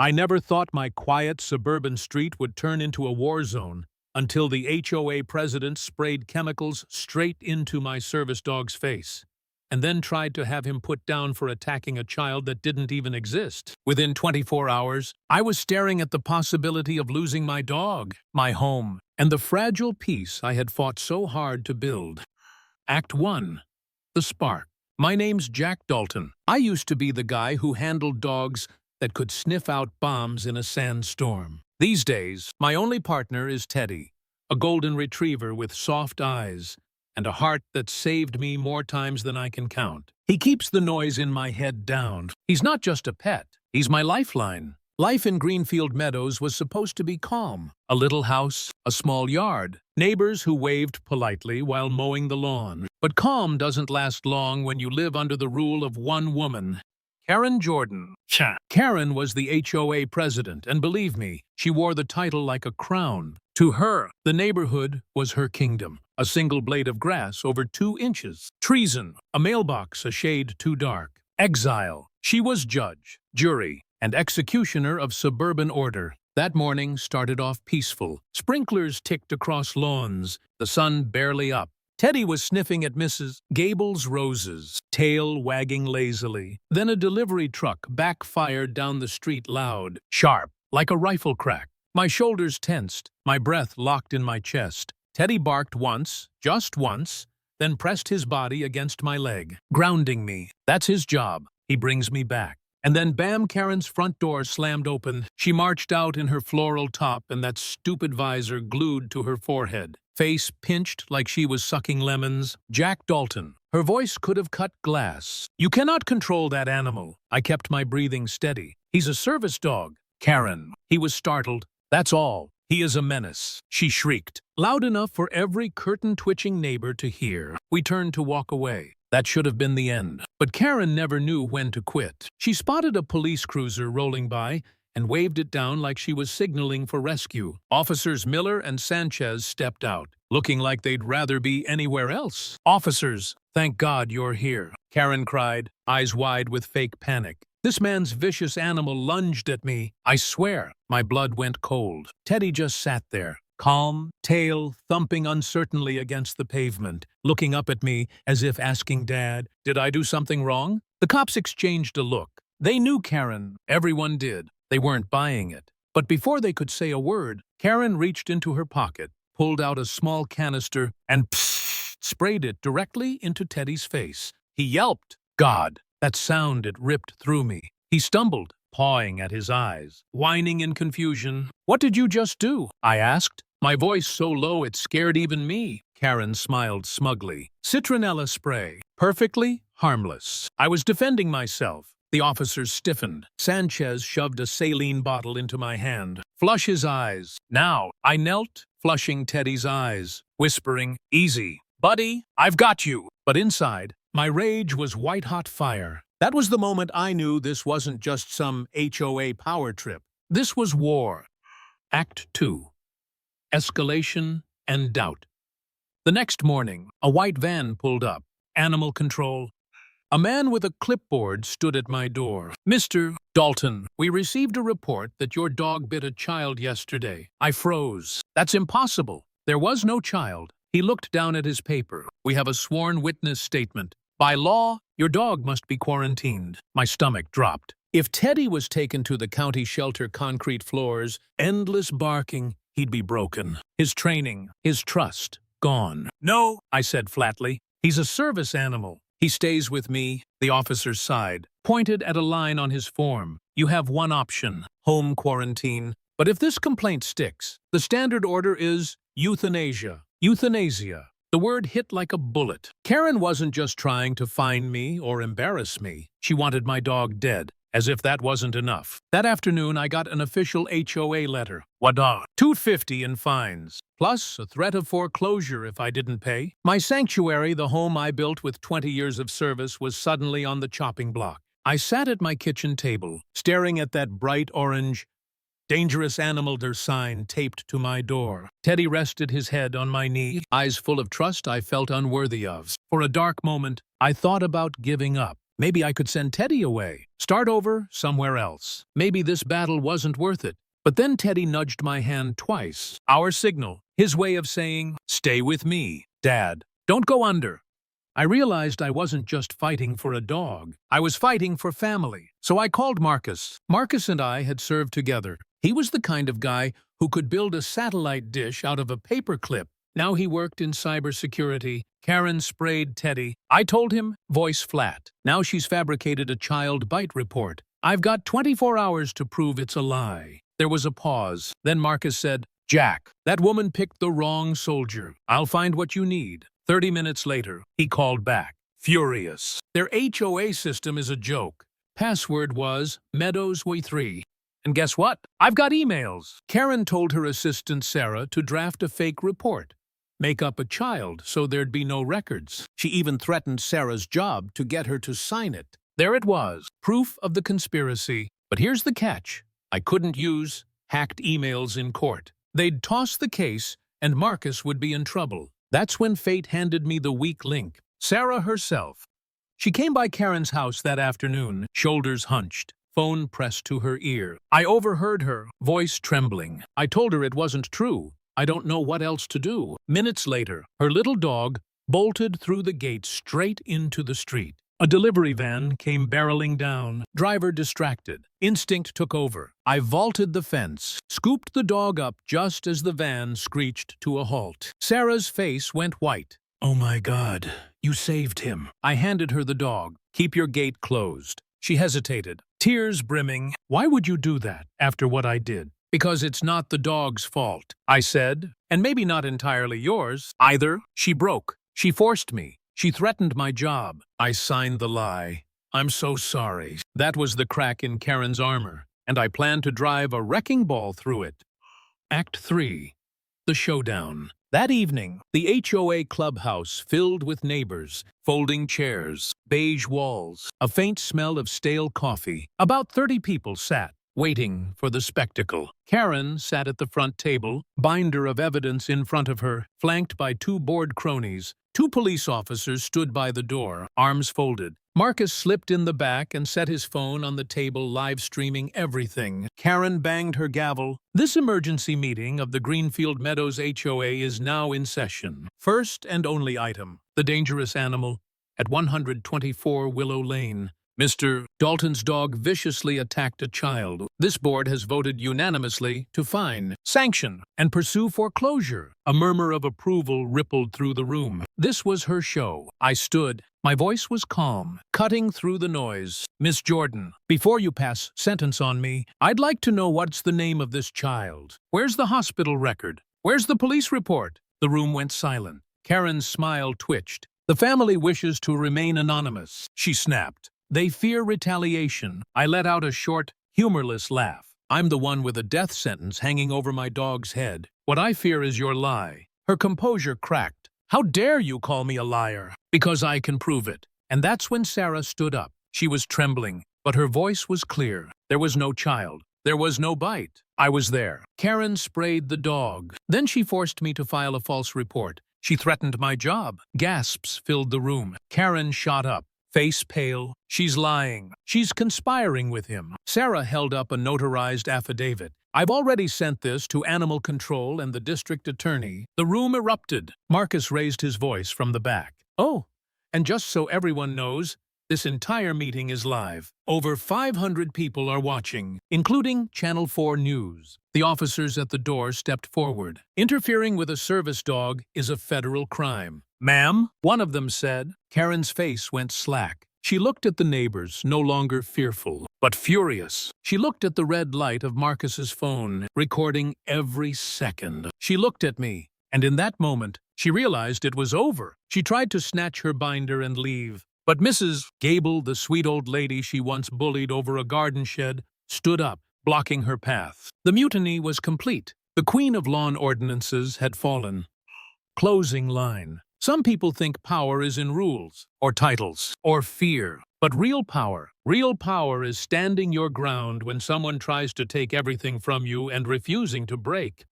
I never thought my quiet suburban street would turn into a war zone until the HOA president sprayed chemicals straight into my service dog's face, and then tried to have him put down for attacking a child that didn't even exist. Within 24 hours, I was staring at the possibility of losing my dog, my home, and the fragile peace I had fought so hard to build. Act 1. The Spark. My name's Jack Dalton. I used to be the guy who handled dogs that could sniff out bombs in a sandstorm. These days, my only partner is Teddy, a golden retriever with soft eyes and a heart that saved me more times than I can count. He keeps the noise in my head down. He's not just a pet, he's my lifeline. Life in Greenfield Meadows was supposed to be calm. A little house, a small yard, neighbors who waved politely while mowing the lawn. But calm doesn't last long when you live under the rule of one woman. Karen Jordan. Karen was the HOA president, and believe me, she wore the title like a crown. To her, the neighborhood was her kingdom. A single blade of grass over 2 inches. Treason, a mailbox a shade too dark. Exile. She was judge, jury, and executioner of suburban order. That morning started off peaceful. Sprinklers ticked across lawns, the sun barely up. Teddy was sniffing at Mrs. Gable's roses, tail wagging lazily. Then a delivery truck backfired down the street loud, sharp, like a rifle crack. My shoulders tensed, my breath locked in my chest. Teddy barked once, just once, then pressed his body against my leg, grounding me. That's his job. He brings me back. And then bam, Karen's front door slammed open. She marched out in her floral top and that stupid visor glued to her forehead. Face pinched like she was sucking lemons. Jack Dalton. Her voice could have cut glass. You cannot control that animal. I kept my breathing steady. He's a service dog. Karen. He was startled. That's all. He is a menace, she shrieked, loud enough for every curtain-twitching neighbor to hear. We turned to walk away. That should have been the end. But Karen never knew when to quit. She spotted a police cruiser rolling by and waved it down like she was signaling for rescue. Officers Miller and Sanchez stepped out, looking like they'd rather be anywhere else. Officers, thank God you're here, Karen cried, eyes wide with fake panic. This man's vicious animal lunged at me. I swear, my blood went cold. Teddy just sat there, calm, tail thumping uncertainly against the pavement, looking up at me as if asking Dad, did I do something wrong? The cops exchanged a look. They knew Karen. Everyone did. They weren't buying it. But before they could say a word, Karen reached into her pocket, pulled out a small canister, and sprayed it directly into Teddy's face. He yelped. God, that sound, it ripped through me. He stumbled, pawing at his eyes, whining in confusion. What did you just do? I asked, my voice so low it scared even me. Karen smiled smugly. Citronella spray. Perfectly harmless. I was defending myself. The officers stiffened. Sanchez shoved a saline bottle into my hand. Flush his eyes. Now. I knelt, flushing Teddy's eyes, whispering, easy. Buddy, I've got you. But inside, my rage was white-hot fire. That was the moment I knew this wasn't just some HOA power trip. This was war. Act 2. Escalation and doubt. The next morning, a white van pulled up. Animal control. A man with a clipboard stood at my door. Mr. Dalton, we received a report that your dog bit a child yesterday. I froze. That's impossible. There was no child. He looked down at his paper. We have a sworn witness statement. By law, your dog must be quarantined. My stomach dropped. If Teddy was taken to the county shelter concrete floors, endless barking, he'd be broken. His training, his trust, gone. No, I said flatly. He's a service animal. He stays with me. The officer sighed, pointed at a line on his form. You have one option, home quarantine. But if this complaint sticks, the standard order is euthanasia. Euthanasia. The word hit like a bullet. Karen wasn't just trying to find me or embarrass me. She wanted my dog dead, as if that wasn't enough. That afternoon, I got an official HOA letter. Wada. $250 in fines, plus a threat of foreclosure if I didn't pay. My sanctuary, the home I built with 20 years of service, was suddenly on the chopping block. I sat at my kitchen table, staring at that bright orange, dangerous animal sign taped to my door. Teddy rested his head on my knee, eyes full of trust I felt unworthy of. For a dark moment, I thought about giving up. Maybe I could send Teddy away. Start over somewhere else. Maybe this battle wasn't worth it. But then Teddy nudged my hand twice. Our signal. His way of saying, "Stay with me, Dad. Don't go under." I realized I wasn't just fighting for a dog. I was fighting for family. So I called Marcus. Marcus and I had served together. He was the kind of guy who could build a satellite dish out of a paperclip. Now he worked in cybersecurity. Karen sprayed Teddy. I told him, voice flat. Now she's fabricated a child bite report. I've got 24 hours to prove it's a lie. There was a pause. Then Marcus said, "Jack, that woman picked the wrong soldier. I'll find what you need." 30 minutes later, he called back, furious. Their HOA system is a joke. Password was Meadows We3. And guess what? I've got emails. Karen told her assistant Sarah to draft a fake report. Make up a child so there'd be no records. She even threatened Sarah's job to get her to sign it. There it was, proof of the conspiracy. But here's the catch. I couldn't use hacked emails in court. They'd toss the case, and Marcus would be in trouble. That's when fate handed me the weak link, Sarah herself. She came by Karen's house that afternoon, shoulders hunched, phone pressed to her ear. I overheard her, voice trembling. I told her it wasn't true. I don't know what else to do. Minutes later, her little dog bolted through the gate straight into the street. A delivery van came barreling down, driver distracted. Instinct took over. I vaulted the fence, scooped the dog up just as the van screeched to a halt. Sarah's face went white. "Oh my God, you saved him." I handed her the dog. "Keep your gate closed." She hesitated, tears brimming. "Why would you do that after what I did?" "Because it's not the dog's fault," I said, "and maybe not entirely yours either." She broke. She forced me. She threatened my job. I signed the lie. "I'm so sorry." That was the crack in Karen's armor, and I planned to drive a wrecking ball through it. Act 3. The Showdown. That evening, the HOA clubhouse filled with neighbors, folding chairs, beige walls, a faint smell of stale coffee. About 30 people sat, waiting for the spectacle. Karen sat at the front table, binder of evidence in front of her, flanked by 2 bored cronies. 2 police officers stood by the door, arms folded. Marcus slipped in the back and set his phone on the table, live-streaming everything. Karen banged her gavel. "This emergency meeting of the Greenfield Meadows HOA is now in session. First and only item, the dangerous animal at 124 Willow Lane. Mr. Dalton's dog viciously attacked a child. This board has voted unanimously to fine, sanction, and pursue foreclosure." A murmur of approval rippled through the room. This was her show. I stood. My voice was calm, cutting through the noise. "Miss Jordan, before you pass sentence on me, I'd like to know what's the name of this child. Where's the hospital record? Where's the police report?" The room went silent. Karen's smile twitched. "The family wishes to remain anonymous," she snapped. "They fear retaliation." I let out a short, humorless laugh. "I'm the one with a death sentence hanging over my dog's head. What I fear is your lie." Her composure cracked. "How dare you call me a liar?" "Because I can prove it." And that's when Sarah stood up. She was trembling, but her voice was clear. There was no child. There was no bite. I was there. Karen sprayed the dog. Then she forced me to file a false report. She threatened my job. Gasps filled the room. Karen shot up, face pale. "She's lying. She's conspiring with him." Sarah held up a notarized affidavit. "I've already sent this to Animal Control and the district attorney." The room erupted. Marcus raised his voice from the back. "Oh, and just so everyone knows, this entire meeting is live. Over 500 people are watching, including Channel 4 News." The officers at the door stepped forward. "Interfering with a service dog is a federal crime." "Ma'am," one of them said. Karen's face went slack. She looked at the neighbors, no longer fearful, but furious. She looked at the red light of Marcus's phone, recording every second. She looked at me, and in that moment, she realized it was over. She tried to snatch her binder and leave. But Mrs. Gable, the sweet old lady she once bullied over a garden shed, stood up, blocking her path. The mutiny was complete. The queen of lawn ordinances had fallen. Closing line. Some people think power is in rules, or titles, or fear. But real power is standing your ground when someone tries to take everything from you and refusing to break.